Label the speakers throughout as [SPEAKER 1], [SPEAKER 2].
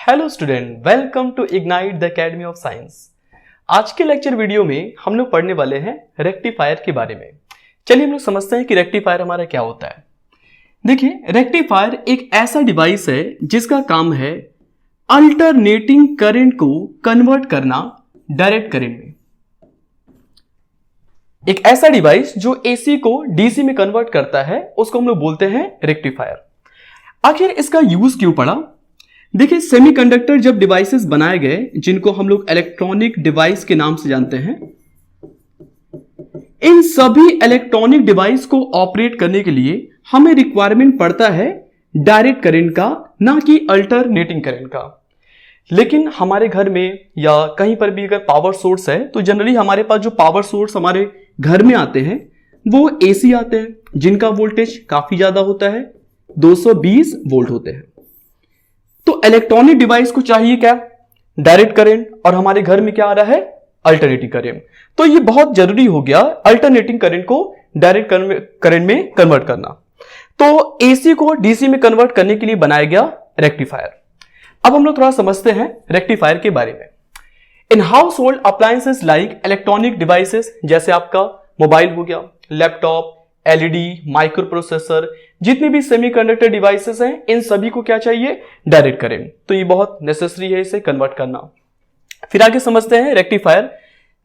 [SPEAKER 1] Hello student, welcome to ignite the academy of science. आज के lecture video में हम लोग पढ़ने वाले हैं रेक्टिफायर के बारे में। चलिए हम लोग समझते हैं कि रेक्टिफायर हमारा क्या होता है। देखिए, रेक्टिफायर एक ऐसा डिवाइस है जिसका काम है अल्टरनेटिंग करंट को कन्वर्ट करना डायरेक्ट करंट में। एक ऐसा डिवाइस जो एसी को डीसी में कन्वर्ट करता है उसको हम लोग बोलते हैं रेक्टिफायर। आखिर इसका यूज क्यों पड़ा? देखिए, सेमीकंडक्टर जब डिवाइसेस बनाए गए जिनको हम लोग इलेक्ट्रॉनिक डिवाइस के नाम से जानते हैं, इन सभी इलेक्ट्रॉनिक डिवाइस को ऑपरेट करने के लिए हमें रिक्वायरमेंट पड़ता है डायरेक्ट करंट का, ना कि अल्टरनेटिंग करंट का। लेकिन हमारे घर में या कहीं पर भी अगर पावर सोर्स है तो जनरली हमारे पास जो पावर सोर्स हमारे घर में आते हैं वो एसी आते हैं, जिनका वोल्टेज काफी ज्यादा होता है, 220 वोल्ट होते हैं। तो इलेक्ट्रॉनिक डिवाइस को चाहिए क्या? डायरेक्ट करंट, और हमारे घर में क्या आ रहा है? Alternating current. तो ये बहुत जरूरी हो गया अल्टरनेटिंग करंट को डायरेक्ट करंट में कन्वर्ट करना। तो एसी को डीसी में कन्वर्ट करने के लिए बनाया गया रेक्टिफायर। अब हम लोग थोड़ा समझते हैं रेक्टिफायर के बारे में। In house hold appliances like electronic devices, जैसे आपका मोबाइल हो गया, लैपटॉप, एलईडी, माइक्रो प्रोसेसर, जितने भी सेमीकंडक्टर डिवाइसेस हैं, इन सभी को क्या चाहिए? Direct current. तो ये बहुत नेसेसरी है इसे कन्वर्ट करना। फिर आगे समझते हैं rectifier.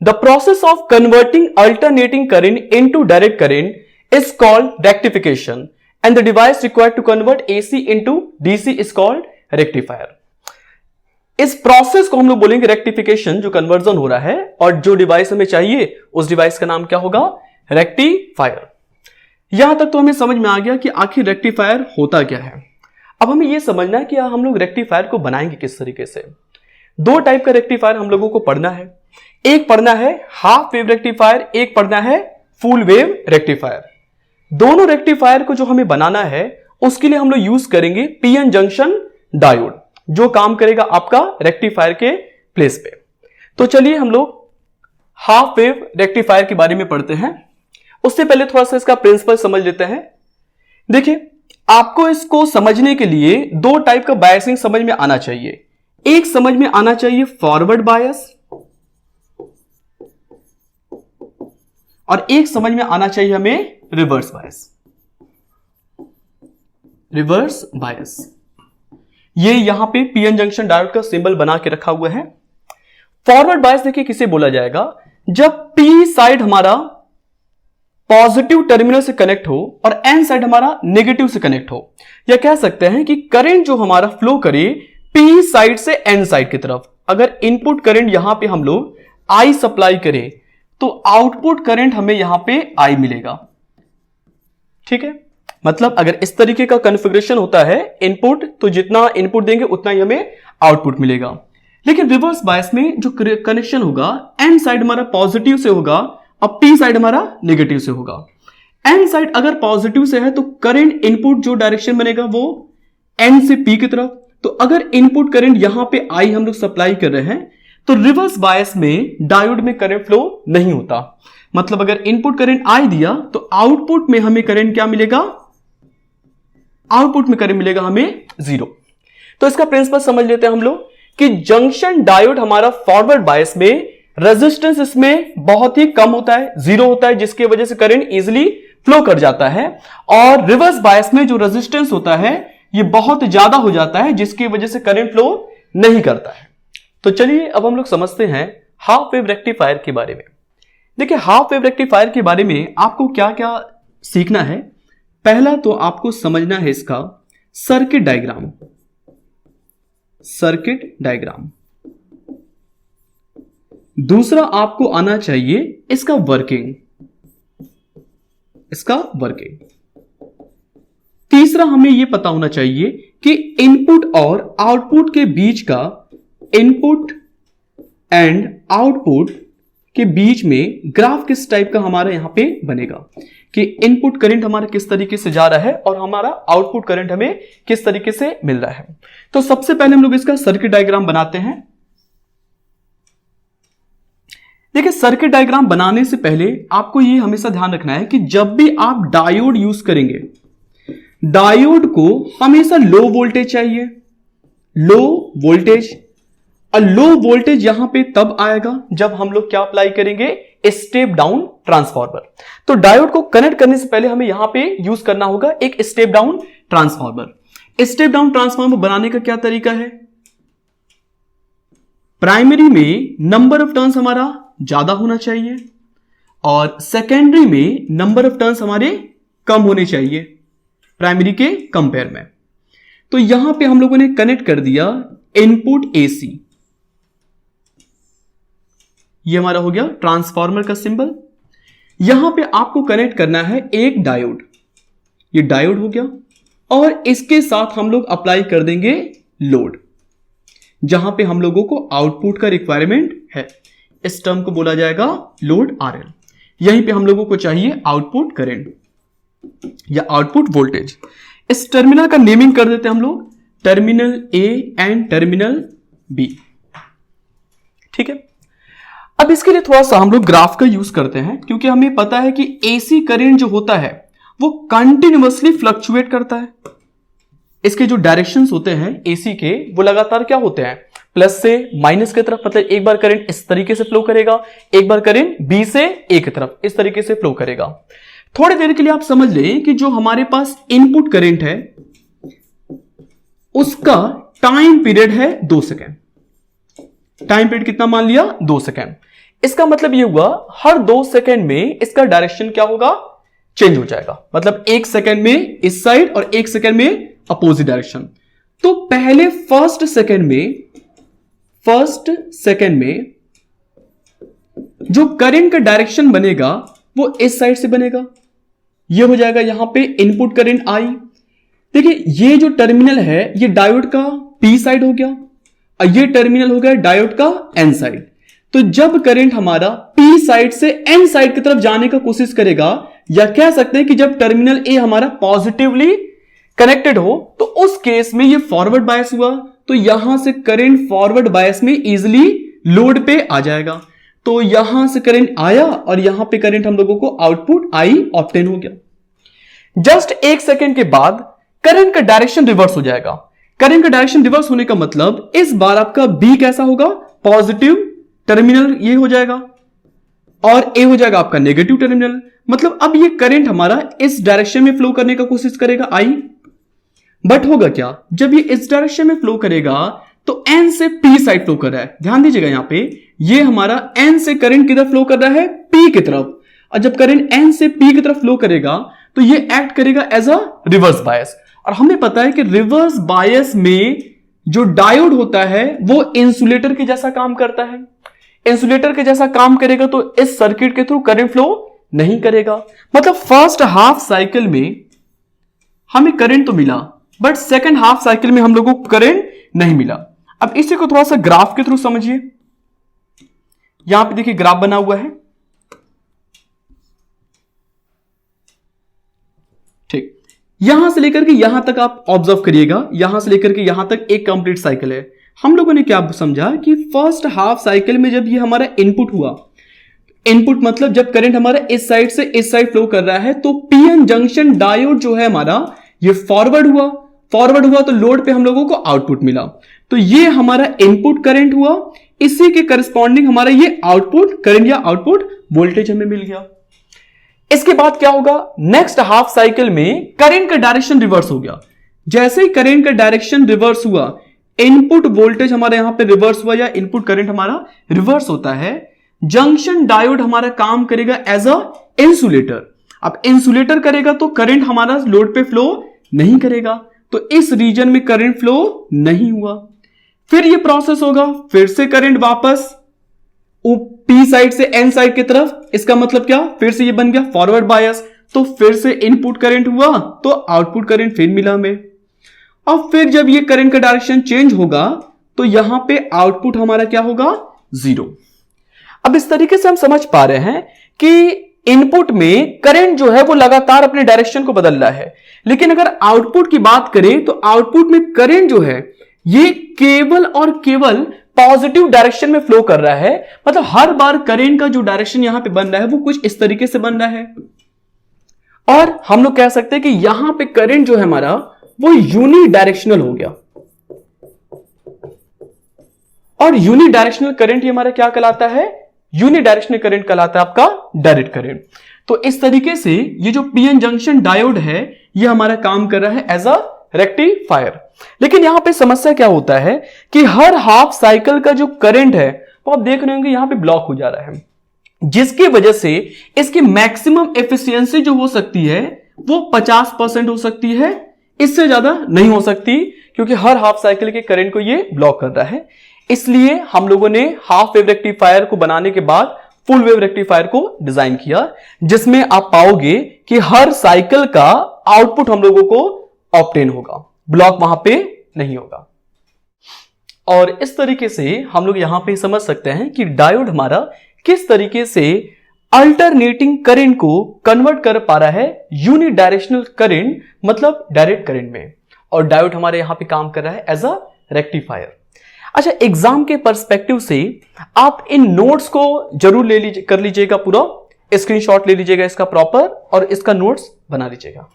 [SPEAKER 1] The process of converting alternating current into direct current is called rectification and the device required to convert AC into DC is called rectifier. इस प्रोसेस को हम लोग बोलेंगे रेक्टिफिकेशन, जो कन्वर्जन हो रहा है, और जो डिवाइस हमें चाहिए उस डिवाइस का नाम क्या होगा? रेक्टिफायर। यहां तक तो हमें समझ में आ गया कि आखिर रेक्टिफायर होता क्या है। अब हमें यह समझना है कि हम लोग रेक्टिफायर को बनाएंगे किस तरीके से। दो टाइप का रेक्टिफायर हम लोगों को पढ़ना है। एक पढ़ना है हाफ वेव रेक्टिफायर, एक पढ़ना है फुल वेव रेक्टिफायर। दोनों रेक्टिफायर को जो हमें बनाना है उसके लिए हम लोग यूज करेंगे पीएन जंक्शन डायोड, जो काम करेगा आपका रेक्टिफायर के प्लेस पे। तो चलिए हम लोग हाफ वेव रेक्टिफायर के बारे में पढ़ते हैं। उससे पहले थोड़ा सा इसका प्रिंसिपल समझ लेते हैं। देखिए, आपको इसको समझने के लिए दो टाइप का बायसिंग समझ में आना चाहिए। एक समझ में आना चाहिए फॉरवर्ड बायस, और एक समझ में आना चाहिए हमें रिवर्स बायस। रिवर्स बायस, ये यहां पे पीएन जंक्शन डायोड का सिंबल बना के रखा हुआ है। फॉरवर्ड बायस देखिए किसे बोला जाएगा? जब पी साइड हमारा पॉजिटिव टर्मिनल से कनेक्ट हो और एन साइड हमारा नेगेटिव से कनेक्ट हो, या कह सकते हैं कि करंट जो हमारा फ्लो करे पी साइड से एन साइड की तरफ। अगर इनपुट करंट यहां पे हम लोग आई सप्लाई करें तो आउटपुट करंट हमें यहां पे आई मिलेगा। ठीक है, मतलब अगर इस तरीके का कॉन्फ़िगरेशन होता है इनपुट, तो जितना इनपुट देंगे उतना ही हमें आउटपुट मिलेगा। लेकिन रिवर्स बायस में जो कनेक्शन होगा, एन साइड हमारा पॉजिटिव से होगा और पी साइड हमारा नेगेटिव से होगा। एन साइड अगर पॉजिटिव से है तो करंट इनपुट जो डायरेक्शन बनेगा वो एन से पी की तरफ। तो अगर इनपुट करंट यहां पे आई हम लोग सप्लाई कर रहे हैं तो रिवर्स बायस में डायोड में करंट फ्लो नहीं होता। मतलब अगर इनपुट करंट आई दिया तो आउटपुट में हमें करंट क्या मिलेगा? आउटपुट में करंट मिलेगा हमें 0। तो इसका प्रिंसिपल समझ लेते हैं हम लोग कि जंक्शन डायोड हमारा फॉरवर्ड बायस में रेजिस्टेंस इसमें बहुत ही कम होता है, 0 होता है, जिसकी वजह से करंट इजीली फ्लो कर जाता है। और रिवर्स बायस में जो रेजिस्टेंस होता है ये बहुत ज्यादा हो जाता है, जिसकी वजह से करंट फ्लो नहीं करता है। तो चलिए अब हम लोग समझते हैं हाफ वेव रेक्टिफायर के बारे में। देखिए, हाफ वेव रेक्टिफायर के बारे में आपको क्या क्या सीखना है। पहला तो आपको समझना है इसका सर्किट डायग्राम। Circuit diagram. दूसरा आपको आना चाहिए इसका वर्किंग। तीसरा हमें यह पता होना चाहिए कि इनपुट और आउटपुट के बीच का, इनपुट एंड आउटपुट के बीच में ग्राफ किस टाइप का हमारा यहां पे बनेगा, कि इनपुट करंट हमारा किस तरीके से जा रहा है और हमारा आउटपुट करंट हमें किस तरीके से मिल रहा है। तो सबसे पहले हम लोग इसका सर्किट डायग्राम बनाते हैं। देखिए, सर्किट डायग्राम बनाने से पहले आपको यह हमेशा ध्यान रखना है कि जब भी आप डायोड यूज करेंगे, डायोड को हमेशा लो वोल्टेज चाहिए। Low voltage. लो वोल्टेज यहां पे तब आएगा जब हम लोग क्या अप्लाई करेंगे, स्टेप डाउन ट्रांसफार्मर। तो डायोड को कनेक्ट करने से पहले हमें यहां पे यूज करना होगा एक step down transformer. Step down transformer बनाने का क्या तरीका है, प्राइमरी में नंबर ऑफ टर्न्स हमारा ज्यादा होना चाहिए और सेकेंडरी में नंबर ऑफ टर्न्स हमारे कम होने चाहिए प्राइमरी के कंपेयर में। तो यहां पे हम लोगों ने कनेक्ट कर दिया इनपुट एसी, ये हमारा हो गया ट्रांसफार्मर का सिंबल। यहां पे आपको कनेक्ट करना है एक डायोड, ये डायोड हो गया और इसके साथ हम लोग अप्लाई कर देंगे लोड, जहां पे हम लोगों को आउटपुट का रिक्वायरमेंट है। इस टर्म को बोला जाएगा लोड आरएल। यहीं पे हम लोगों को चाहिए आउटपुट करंट या आउटपुट वोल्टेज। इस टर्मिनल का नेमिंग कर देते हैं हम लोग terminal A and terminal B, ठीक है। अब इसके लिए थोड़ा सा हम लोग ग्राफ का यूज करते हैं, क्योंकि हमें पता है कि एसी करंट जो होता है वो कंटिन्यूअसली फ्लक्चुएट करता है। इसके जो डायरेक्शंस होते हैं एसी के, वो लगातार क्या होते हैं, प्लस से माइनस की तरफ। मतलब एक बार करंट इस तरीके से फ्लो करेगा, एक बार करंट बी से ए की तरफ इस तरीके से फ्लो करेगा। थोड़ी देर के लिए आप समझ लें कि जो हमारे पास इनपुट करंट है उसका टाइम पीरियड है 2 सेकेंड। टाइम पीरियड कितना मान लिया, 2 सेकेंड। इसका मतलब यह हुआ हर 2 सेकेंड में इसका डायरेक्शन क्या होगा, चेंज हो जाएगा। मतलब 1 सेकेंड में इस साइड और 1 सेकेंड में अपोजिट डायरेक्शन। तो पहले फर्स्ट सेकेंड में जो करंट का डायरेक्शन बनेगा वो इस साइड से बनेगा। ये हो जाएगा यहां पे इनपुट करंट आई। देखिए ये जो टर्मिनल है ये डायोड का पी साइड हो गया और ये टर्मिनल हो गया डायोड का एन साइड। तो जब करंट हमारा पी साइड से एन साइड की तरफ जाने का कोशिश करेगा, या कह सकते हैं कि जब टर्मिनल ए हमारा पॉजिटिवली कनेक्टेड हो, तो उस केस में ये फॉरवर्ड बायस हुआ, तो यहां से करंट फॉरवर्ड बायस में इजीली लोड पे आ जाएगा। तो यहां से करंट आया और यहां पे करंट हम लोगों को आउटपुट आई ऑब्टेन हो गया। जस्ट 1 सेकेंड के बाद करंट का डायरेक्शन रिवर्स हो जाएगा। करंट का डायरेक्शन रिवर्स होने का मतलब इस बार आपका बी कैसा होगा, पॉजिटिव टर्मिनल ये हो जाएगा और ए हो जाएगा आपका नेगेटिव टर्मिनल। मतलब अब ये करंट हमारा इस डायरेक्शन में फ्लो करने का कोशिश करेगा आई, बट होगा क्या, जब ये इस डायरेक्शन में फ्लो करेगा तो एन से पी साइड फ्लो कर रहा है। ध्यान दीजिएगा यहां पे ये हमारा एन से करंट किधर फ्लो कर रहा है, पी की तरफ। और जब करंट एन से पी की तरफ फ्लो करेगा तो ये एक्ट करेगा एज अ रिवर्स बायस। और हमें पता है कि रिवर्स बायस में जो डायोड होता है वो इंसुलेटर के जैसा काम करता है। इंसुलेटर के जैसा काम करेगा तो इस सर्किट के थ्रू करंट फ्लो नहीं करेगा। मतलब फर्स्ट हाफ साइकिल में हमें करंट तो मिला, बट सेकंड हाफ साइकिल में हम लोगों को करंट नहीं मिला। अब इसी को थोड़ा सा ग्राफ के थ्रू समझिए। यहां पे देखिए ग्राफ बना हुआ है, ठीक। यहां से लेकर के यहां तक आप ऑब्जर्व करिएगा, यहां से लेकर के यहां तक एक कंप्लीट साइकिल है। हम लोगों ने क्या समझा कि फर्स्ट हाफ साइकिल में जब ये हमारा इनपुट हुआ, इनपुट मतलब जब करंट हमारा इस साइड से इस साइड फ्लो कर रहा है, तो पीएन जंक्शन डायोड जो है हमारा ये फॉरवर्ड हुआ तो लोड पे हम लोगों को आउटपुट मिला। तो ये हमारा इनपुट करंट हुआ, इसी के करस्पॉन्डिंग हमारा ये आउटपुट करंट या आउटपुट वोल्टेज हमें मिल गया। इसके बाद क्या होगा, नेक्स्ट हाफ साइकिल में करंट का डायरेक्शन रिवर्स हो गया। जैसे ही करंट का डायरेक्शन रिवर्स हुआ, इनपुट वोल्टेज हमारे यहां पे रिवर्स हुआ या इनपुट करंट हमारा रिवर्स होता है। जंक्शन डायोड हमारा काम करेगा एज अ इंसुलेटर। अब इंसुलेटर करेगा तो करंट हमारा लोड पे फ्लो नहीं करेगा, तो इस रीजन में करंट फ्लो नहीं हुआ। फिर ये प्रोसेस होगा, फिर से करंट वापस पी साइड से एन साइड की तरफ। इसका मतलब क्या, फिर से ये बन गया फॉरवर्ड बायस, तो फिर से इनपुट करंट हुआ तो आउटपुट करंट फिर मिला हमें। अब फिर जब ये करंट का डायरेक्शन चेंज होगा तो यहां पे आउटपुट हमारा क्या होगा, 0। अब इस तरीके से हम समझ पा रहे हैं कि इनपुट में करंट जो है वो लगातार अपने डायरेक्शन को बदल रहा है, लेकिन अगर आउटपुट की बात करें तो आउटपुट में करंट जो है ये केवल और केवल पॉजिटिव डायरेक्शन में फ्लो कर रहा है। मतलब हर बार करंट का जो डायरेक्शन यहां पे बन रहा है वो कुछ इस तरीके से बन रहा है। और हम लोग कह सकते हैं कि यहां पे करंट जो है हमारा वो यूनी डायरेक्शनल हो गया। और यूनिडायरेक्शनल करंट ये हमारा क्या कहलाता है? यूनिडायरेक्शनल करंट कहलाता है आपका डायरेक्ट करंट। तो इस तरीके से ये जो पीएन जंक्शन डायोड है ये हमारा काम कर रहा है एज अ रेक्टिफायर। लेकिन यहां पे समस्या क्या होता है कि हर हाफ साइकिल का जो करंट है वो आप देख रहे होंगे यहां पे ब्लॉक हो जा रहा है, जिसकी वजह से इसकी मैक्सिमम एफिशिएंसी जो हो सकती है वो 50% हो सकती है, इससे ज्यादा नहीं हो सकती, क्योंकि हर हाफ साइकिल के करंट को ये ब्लॉक कर रहा है। इसलिए हम लोगों ने हाफ वेव रेक्टिफायर को बनाने के बाद फुल वेव रेक्टिफायर को डिजाइन किया, जिसमें आप पाओगे कि हर साइकिल का आउटपुट हम लोगों को ऑब्टेन होगा, ब्लॉक वहां पे नहीं होगा। और इस तरीके से हम लोग यहां पे समझ सकते हैं कि डायोड हमारा किस तरीके से अल्टरनेटिंग करंट को कन्वर्ट कर पा रहा है यूनिडायरेक्शनल करंट मतलब डायरेक्ट करंट में, और डायोड हमारे यहां पे काम कर रहा है एज अ रेक्टिफायर। अच्छा, एग्जाम के पर्सपेक्टिव से आप इन नोट्स को जरूर कर लीजिएगा, पूरा स्क्रीनशॉट ले लीजिएगा इसका प्रॉपर, और इसका नोट्स बना लीजिएगा।